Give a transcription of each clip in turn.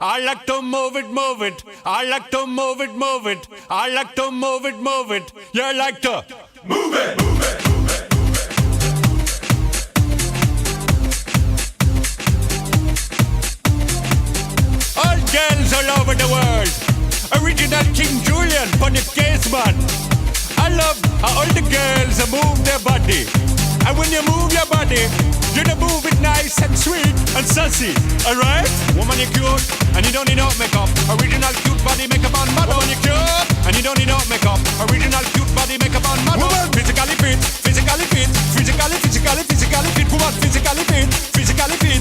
I like to move it, move it. I like to move it, move it. I like to move it, move it. You like to move it, move it, move it. All girls all over the world. Original King Julian, funny case man. I love how all the girls move their body. And when you move your body, you don't move it nice and sweet and sassy, alright? Woman, you're cute, and you don't need no makeup. Original cute body makeup on model. Woman, you're cute, and you don't need no makeup. Original cute body makeup on model. Woman, physically fit, physically fit, physically fit. Woman, physically fit, physically fit,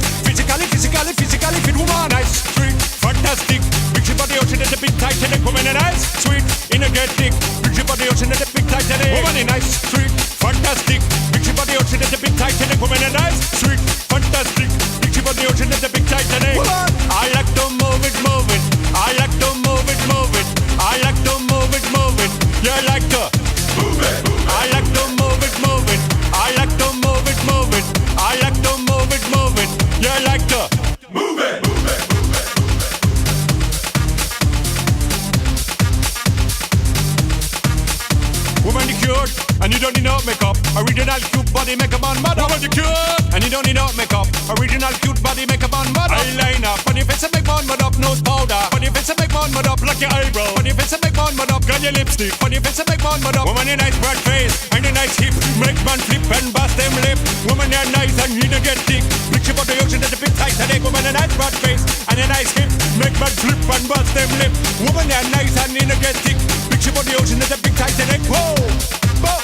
physically fit. Woman, nice, sweet, fantastic. Big ship on the ocean and the big Titanic. Woman, nice, sweet, energetic. Big ship on the ocean and the big Titanic. Woman, nice, sweet, fantastic. Big ship on the ocean and the big Titanic. Woman, nice, sweet, fantastic. Big ship on the ocean and the big Titanic. Woman, I like to move it, move it. I like to move it, move it. I like to move it, move it. You like to move it, move it. I like to move it, move it. I like to move it, move it. I like to move it, move it. You like to move it, move it. Woman, you cute, and you don't need no makeup. Original cute body makeup on model. Woman, you cute, and you don't need no makeup. Original cute body makeup on model. Eyeliner, funny face and make one mud up. Nose powder, funny face and make one mud up. Like your eyebrow, funny face and make one mud up. Got your lipstick, funny face and make one mud up. Woman, you nice broad face and a nice hip. Make man flip and bust them lip. Woman, you're nice and you don't get thick. Big ship on the ocean at the big Titanic. Woman, a nice broad face and a nice hip. Make man flip and bust them lip. Woman, you're nice and you don't get thick. Big ship on the ocean at the big Titanic. Whoa! Whoa,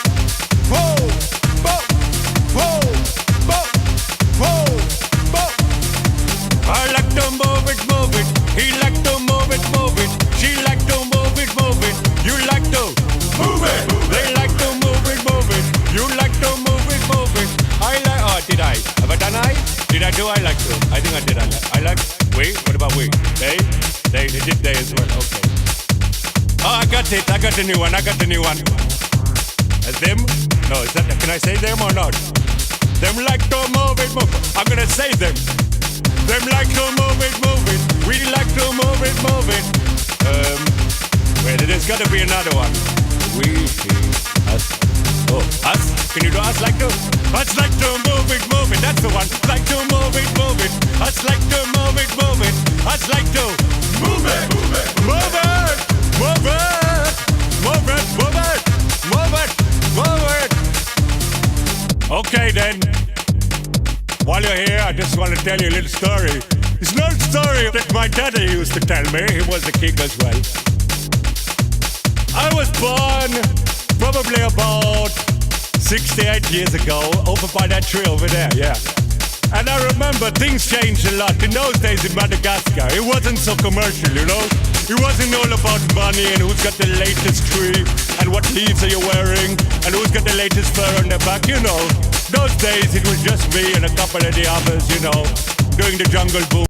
whoa, whoa, whoa, whoa, whoa, whoa. I like to move it, move it. He like to move it, move it. She like to move it, move it. You like to move it. They like to move it, move it. You like to move it, move it. I like. Oh, did I? Have I done I? Did I do? I like to. I think I did. I like. We. What about we? They did they as well. Okay. Oh, I got it. I got the new one. I got the new one. As them? No, is that, can I say them or not? Them like to move it, move it. I'm gonna say them. Them like to move it, move it. We like to move it, move it. Wait, there's gotta be another one. We, us. Oh, us? Can you do us like to? Us like to move it, move it. That's the one. Like to move it, move it. Us like to move it, move it. Us like to move it, move it. Move it, move it. Move it, move it. Move it. Forward. Okay then. While you're here, I just want to tell you a little story. It's an old story that my daddy used to tell me. He was a king as well. I was born probably about 68 years ago over by that tree over there, yeah. And I remember things changed a lot. In those days in Madagascar, it wasn't so commercial, you know? It wasn't all about money and who's got the latest tree and what leaves are you wearing and who's got the latest fur on their back, you know. Those days it was just me and a couple of the others, you know, doing the jungle boom.